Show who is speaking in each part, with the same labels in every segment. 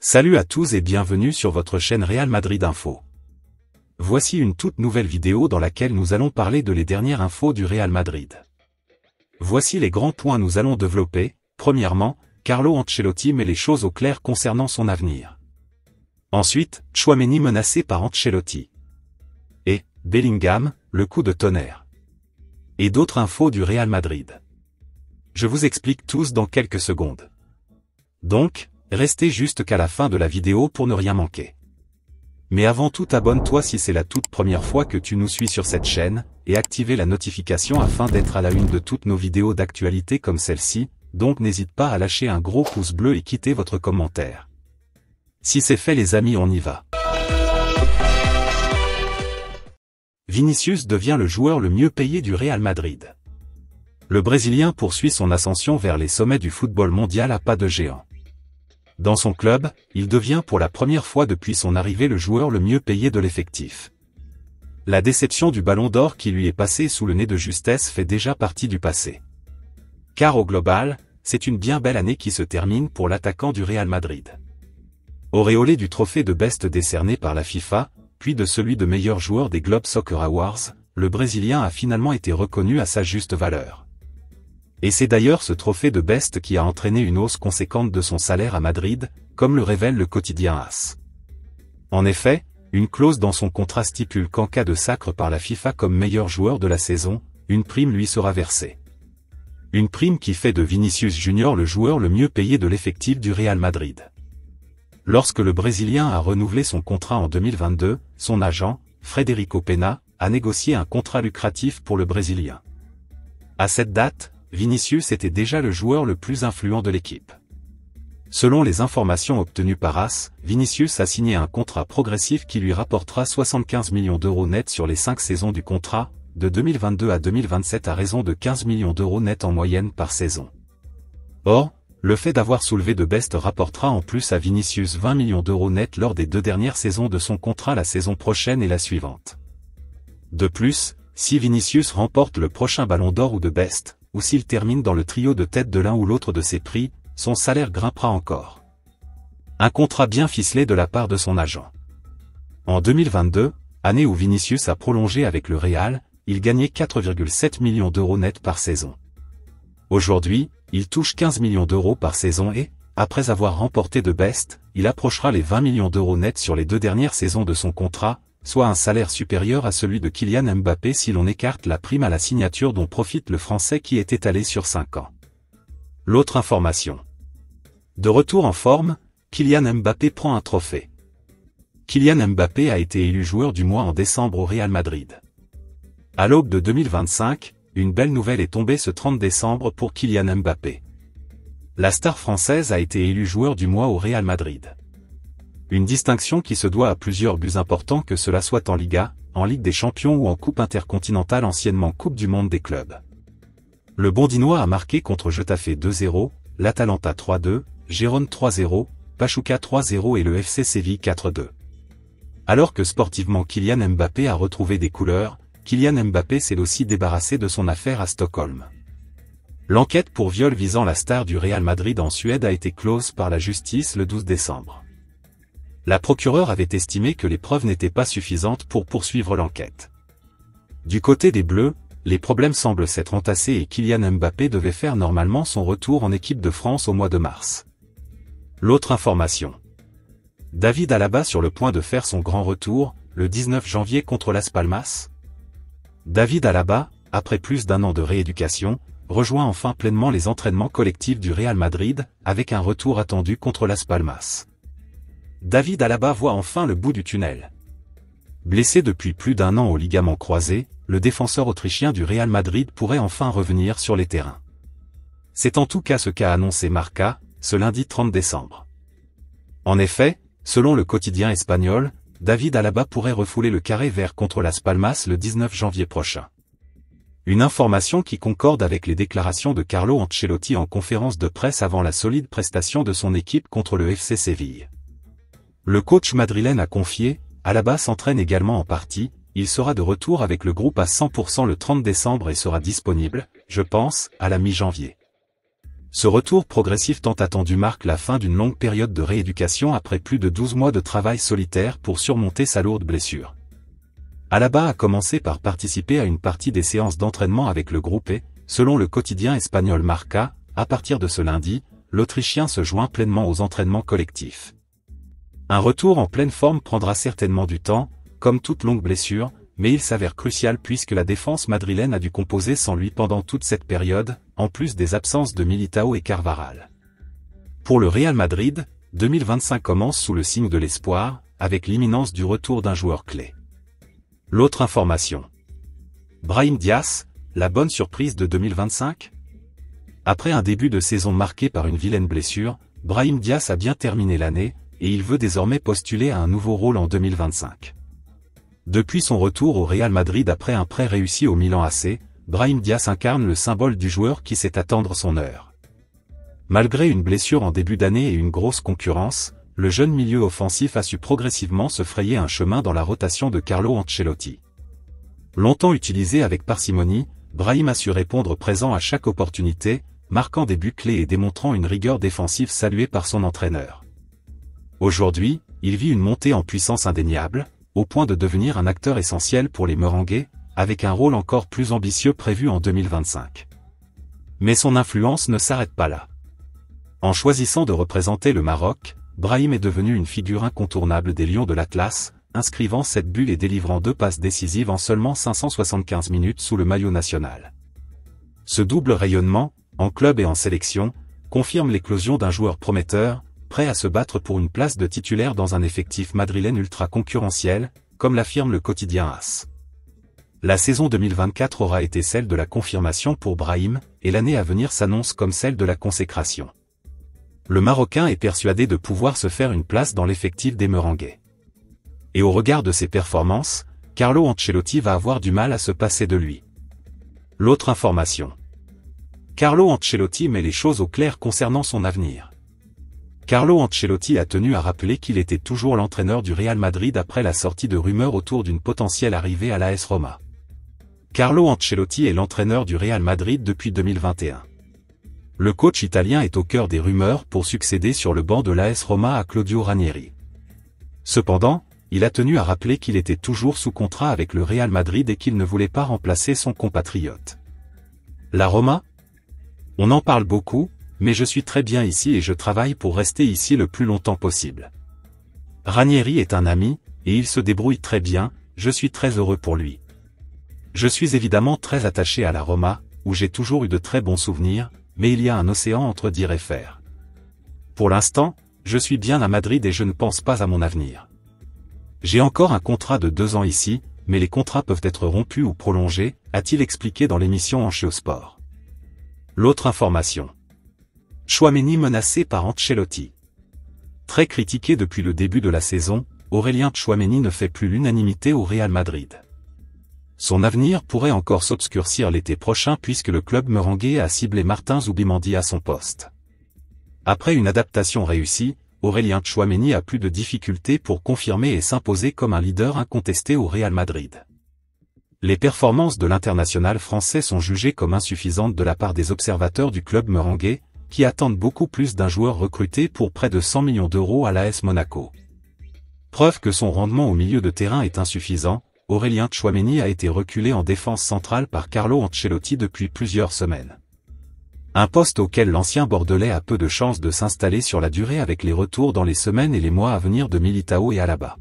Speaker 1: Salut à tous et bienvenue sur votre chaîne Real Madrid Info. Voici une toute nouvelle vidéo dans laquelle nous allons parler de les dernières infos du Real Madrid. Voici les grands points nous allons développer. Premièrement, Carlo Ancelotti met les choses au clair concernant son avenir. Ensuite, Tchouaméni menacé par Ancelotti. Et, Bellingham, le coup de tonnerre. Et d'autres infos du Real Madrid. Je vous explique tous dans quelques secondes. Donc, restez juste qu'à la fin de la vidéo pour ne rien manquer. Mais avant tout, abonne-toi si c'est la toute première fois que tu nous suis sur cette chaîne, et activez la notification afin d'être à la une de toutes nos vidéos d'actualité comme celle-ci, donc n'hésite pas à lâcher un gros pouce bleu et quitter votre commentaire. Si c'est fait les amis, on y va. Vinicius devient le joueur le mieux payé du Real Madrid. Le Brésilien poursuit son ascension vers les sommets du football mondial à pas de géant. Dans son club, il devient pour la première fois depuis son arrivée le joueur le mieux payé de l'effectif. La déception du Ballon d'Or qui lui est passé sous le nez de justesse fait déjà partie du passé. Car au global, c'est une bien belle année qui se termine pour l'attaquant du Real Madrid. Auréolé du trophée de Best décerné par la FIFA, puis de celui de meilleur joueur des Globe Soccer Awards, le Brésilien a finalement été reconnu à sa juste valeur. Et c'est d'ailleurs ce trophée de Best qui a entraîné une hausse conséquente de son salaire à Madrid, comme le révèle le quotidien AS. En effet, une clause dans son contrat stipule qu'en cas de sacre par la FIFA comme meilleur joueur de la saison, une prime lui sera versée. Une prime qui fait de Vinicius Junior le joueur le mieux payé de l'effectif du Real Madrid. Lorsque le Brésilien a renouvelé son contrat en 2022, son agent, Frederico Pena, a négocié un contrat lucratif pour le Brésilien. À cette date, Vinicius était déjà le joueur le plus influent de l'équipe. Selon les informations obtenues par AS, Vinicius a signé un contrat progressif qui lui rapportera 75 millions d'euros net sur les 5 saisons du contrat, de 2022 à 2027 à raison de 15 millions d'euros net en moyenne par saison. Or, le fait d'avoir soulevé de Best rapportera en plus à Vinicius 20 millions d'euros net lors des 2 dernières saisons de son contrat la saison prochaine et la suivante. De plus, si Vinicius remporte le prochain Ballon d'Or ou de Best, ou s'il termine dans le trio de tête de l'un ou l'autre de ces prix, son salaire grimpera encore. Un contrat bien ficelé de la part de son agent. En 2022, année où Vinicius a prolongé avec le Real, il gagnait 4,7 millions d'euros net par saison. Aujourd'hui, il touche 15 millions d'euros par saison et, après avoir remporté de Best, il approchera les 20 millions d'euros net sur les 2 dernières saisons de son contrat, soit un salaire supérieur à celui de Kylian Mbappé si l'on écarte la prime à la signature dont profite le Français qui est étalée sur 5 ans. L'autre information. De retour en forme, Kylian Mbappé prend un trophée. Kylian Mbappé a été élu joueur du mois en décembre au Real Madrid. À l'aube de 2025, une belle nouvelle est tombée ce 30 décembre pour Kylian Mbappé. La star française a été élue joueur du mois au Real Madrid. Une distinction qui se doit à plusieurs buts importants que cela soit en Liga, en Ligue des Champions ou en Coupe intercontinentale anciennement Coupe du Monde des clubs. Le Bondinois a marqué contre Getafe 2-0, l'Atalanta 3-2, Gérone 3-0, Pachuca 3-0 et le FC Séville 4-2. Alors que sportivement Kylian Mbappé a retrouvé des couleurs, Kylian Mbappé s'est aussi débarrassé de son affaire à Stockholm. L'enquête pour viol visant la star du Real Madrid en Suède a été close par la justice le 12 décembre. La procureure avait estimé que les preuves n'étaient pas suffisantes pour poursuivre l'enquête. Du côté des Bleus, les problèmes semblent s'être entassés et Kylian Mbappé devait faire normalement son retour en équipe de France au mois de mars. L'autre information. David Alaba sur le point de faire son grand retour, le 19 janvier contre Las Palmas. David Alaba, après plus d'1 an de rééducation, rejoint enfin pleinement les entraînements collectifs du Real Madrid, avec un retour attendu contre Las Palmas. David Alaba voit enfin le bout du tunnel. Blessé depuis plus d'1 an au ligament croisé, le défenseur autrichien du Real Madrid pourrait enfin revenir sur les terrains. C'est en tout cas ce qu'a annoncé Marca, ce lundi 30 décembre. En effet, selon le quotidien espagnol, David Alaba pourrait refouler le carré vert contre Las Palmas le 19 janvier prochain. Une information qui concorde avec les déclarations de Carlo Ancelotti en conférence de presse avant la solide prestation de son équipe contre le FC Séville. Le coach madrilène a confié, Alaba s'entraîne également en partie, il sera de retour avec le groupe à 100% le 30 décembre et sera disponible, je pense, à la mi-janvier. Ce retour progressif tant attendu marque la fin d'une longue période de rééducation après plus de 12 mois de travail solitaire pour surmonter sa lourde blessure. Alaba a commencé par participer à une partie des séances d'entraînement avec le groupe et, selon le quotidien espagnol Marca, à partir de ce lundi, l'Autrichien se joint pleinement aux entraînements collectifs. Un retour en pleine forme prendra certainement du temps, comme toute longue blessure, mais il s'avère crucial puisque la défense madrilène a dû composer sans lui pendant toute cette période, en plus des absences de Militao et Carvajal. Pour le Real Madrid, 2025 commence sous le signe de l'espoir, avec l'imminence du retour d'un joueur clé. L'autre information. Brahim Diaz, la bonne surprise de 2025 ? Après un début de saison marqué par une vilaine blessure, Brahim Diaz a bien terminé l'année, et il veut désormais postuler à un nouveau rôle en 2025. Depuis son retour au Real Madrid après un prêt réussi au Milan AC, Brahim Diaz incarne le symbole du joueur qui sait attendre son heure. Malgré une blessure en début d'année et une grosse concurrence, le jeune milieu offensif a su progressivement se frayer un chemin dans la rotation de Carlo Ancelotti. Longtemps utilisé avec parcimonie, Brahim a su répondre présent à chaque opportunité, marquant des buts clés et démontrant une rigueur défensive saluée par son entraîneur. Aujourd'hui, il vit une montée en puissance indéniable, au point de devenir un acteur essentiel pour les Merengues, avec un rôle encore plus ambitieux prévu en 2025. Mais son influence ne s'arrête pas là. En choisissant de représenter le Maroc, Brahim est devenu une figure incontournable des Lions de l'Atlas, inscrivant 7 buts et délivrant 2 passes décisives en seulement 575 minutes sous le maillot national. Ce double rayonnement, en club et en sélection, confirme l'éclosion d'un joueur prometteur, prêt à se battre pour une place de titulaire dans un effectif madrilène ultra concurrentiel, comme l'affirme le quotidien AS. La saison 2024 aura été celle de la confirmation pour Brahim, et l'année à venir s'annonce comme celle de la consécration. Le Marocain est persuadé de pouvoir se faire une place dans l'effectif des Merengues. Et au regard de ses performances, Carlo Ancelotti va avoir du mal à se passer de lui. L'autre information. Carlo Ancelotti met les choses au clair concernant son avenir. Carlo Ancelotti a tenu à rappeler qu'il était toujours l'entraîneur du Real Madrid après la sortie de rumeurs autour d'une potentielle arrivée à l'AS Roma. Carlo Ancelotti est l'entraîneur du Real Madrid depuis 2021. Le coach italien est au cœur des rumeurs pour succéder sur le banc de l'AS Roma à Claudio Ranieri. Cependant, il a tenu à rappeler qu'il était toujours sous contrat avec le Real Madrid et qu'il ne voulait pas remplacer son compatriote. La Roma ? On en parle beaucoup, mais je suis très bien ici et je travaille pour rester ici le plus longtemps possible. Ranieri est un ami, et il se débrouille très bien, je suis très heureux pour lui. Je suis évidemment très attaché à la Roma, où j'ai toujours eu de très bons souvenirs, mais il y a un océan entre dire et faire. Pour l'instant, je suis bien à Madrid et je ne pense pas à mon avenir. J'ai encore un contrat de 2 ans ici, mais les contrats peuvent être rompus ou prolongés, a-t-il expliqué dans l'émission Ancheo Sport. L'autre information. Tchouaméni menacé par Ancelotti. Très critiqué depuis le début de la saison, Aurélien Tchouaméni ne fait plus l'unanimité au Real Madrid. Son avenir pourrait encore s'obscurcir l'été prochain puisque le club merengue a ciblé Martin Zubimendi à son poste. Après une adaptation réussie, Aurélien Tchouaméni a plus de difficultés pour confirmer et s'imposer comme un leader incontesté au Real Madrid. Les performances de l'international français sont jugées comme insuffisantes de la part des observateurs du club merengue, qui attendent beaucoup plus d'un joueur recruté pour près de 100 millions d'euros à l'AS Monaco. Preuve que son rendement au milieu de terrain est insuffisant, Aurélien Tchouaméni a été reculé en défense centrale par Carlo Ancelotti depuis plusieurs semaines. Un poste auquel l'ancien Bordelais a peu de chances de s'installer sur la durée avec les retours dans les semaines et les mois à venir de Militao et Alaba.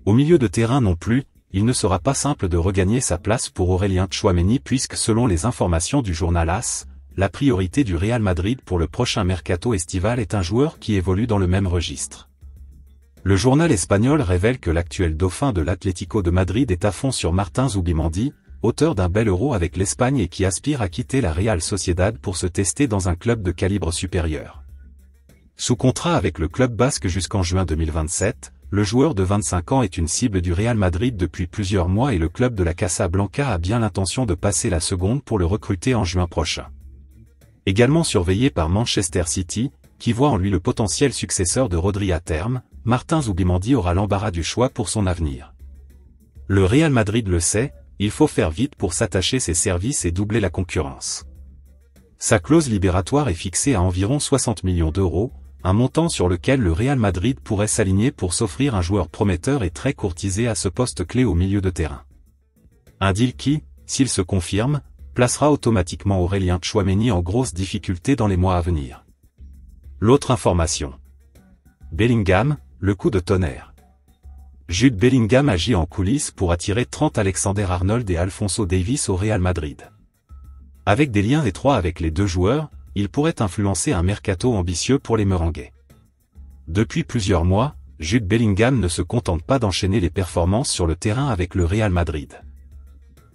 Speaker 1: Au milieu de terrain non plus, il ne sera pas simple de regagner sa place pour Aurélien Tchouaméni puisque selon les informations du journal AS, la priorité du Real Madrid pour le prochain mercato estival est un joueur qui évolue dans le même registre. Le journal espagnol révèle que l'actuel dauphin de l'Atlético de Madrid est à fond sur Martin Zubimendi, auteur d'un bel Euro avec l'Espagne et qui aspire à quitter la Real Sociedad pour se tester dans un club de calibre supérieur. Sous contrat avec le club basque jusqu'en juin 2027, le joueur de 25 ans est une cible du Real Madrid depuis plusieurs mois et le club de la Casablanca a bien l'intention de passer la seconde pour le recruter en juin prochain. Également surveillé par Manchester City, qui voit en lui le potentiel successeur de Rodri à terme, Martin Zubimendi aura l'embarras du choix pour son avenir. Le Real Madrid le sait, il faut faire vite pour s'attacher ses services et doubler la concurrence. Sa clause libératoire est fixée à environ 60 millions d'euros, un montant sur lequel le Real Madrid pourrait s'aligner pour s'offrir un joueur prometteur et très courtisé à ce poste clé au milieu de terrain. Un deal qui, s'il se confirme, placera automatiquement Aurélien Tchouaméni en grosse difficulté dans les mois à venir. L'autre information. Bellingham, le coup de tonnerre. Jude Bellingham agit en coulisses pour attirer Trent Alexander-Arnold et Alphonso Davies au Real Madrid. Avec des liens étroits avec les deux joueurs, il pourrait influencer un mercato ambitieux pour les Merengues. Depuis plusieurs mois, Jude Bellingham ne se contente pas d'enchaîner les performances sur le terrain avec le Real Madrid.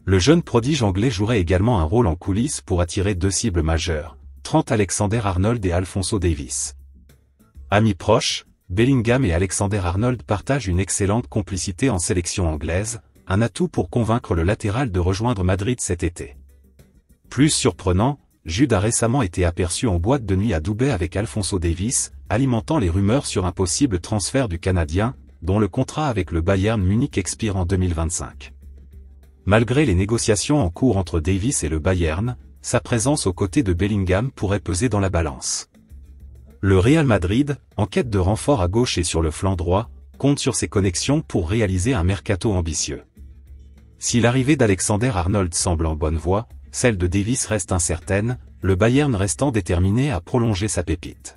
Speaker 1: Le jeune prodige anglais jouerait également un rôle en coulisses pour attirer deux cibles majeures, Trent Alexander-Arnold et Alphonso Davies. Amis proches, Bellingham et Alexander-Arnold partagent une excellente complicité en sélection anglaise, un atout pour convaincre le latéral de rejoindre Madrid cet été. Plus surprenant, Jude a récemment été aperçu en boîte de nuit à Dubaï avec Alphonso Davies, alimentant les rumeurs sur un possible transfert du Canadien, dont le contrat avec le Bayern Munich expire en 2025. Malgré les négociations en cours entre Davies et le Bayern, sa présence aux côtés de Bellingham pourrait peser dans la balance. Le Real Madrid, en quête de renfort à gauche et sur le flanc droit, compte sur ses connexions pour réaliser un mercato ambitieux. Si l'arrivée d'Alexander-Arnold semble en bonne voie, celle de Davies reste incertaine, le Bayern restant déterminé à prolonger sa pépite.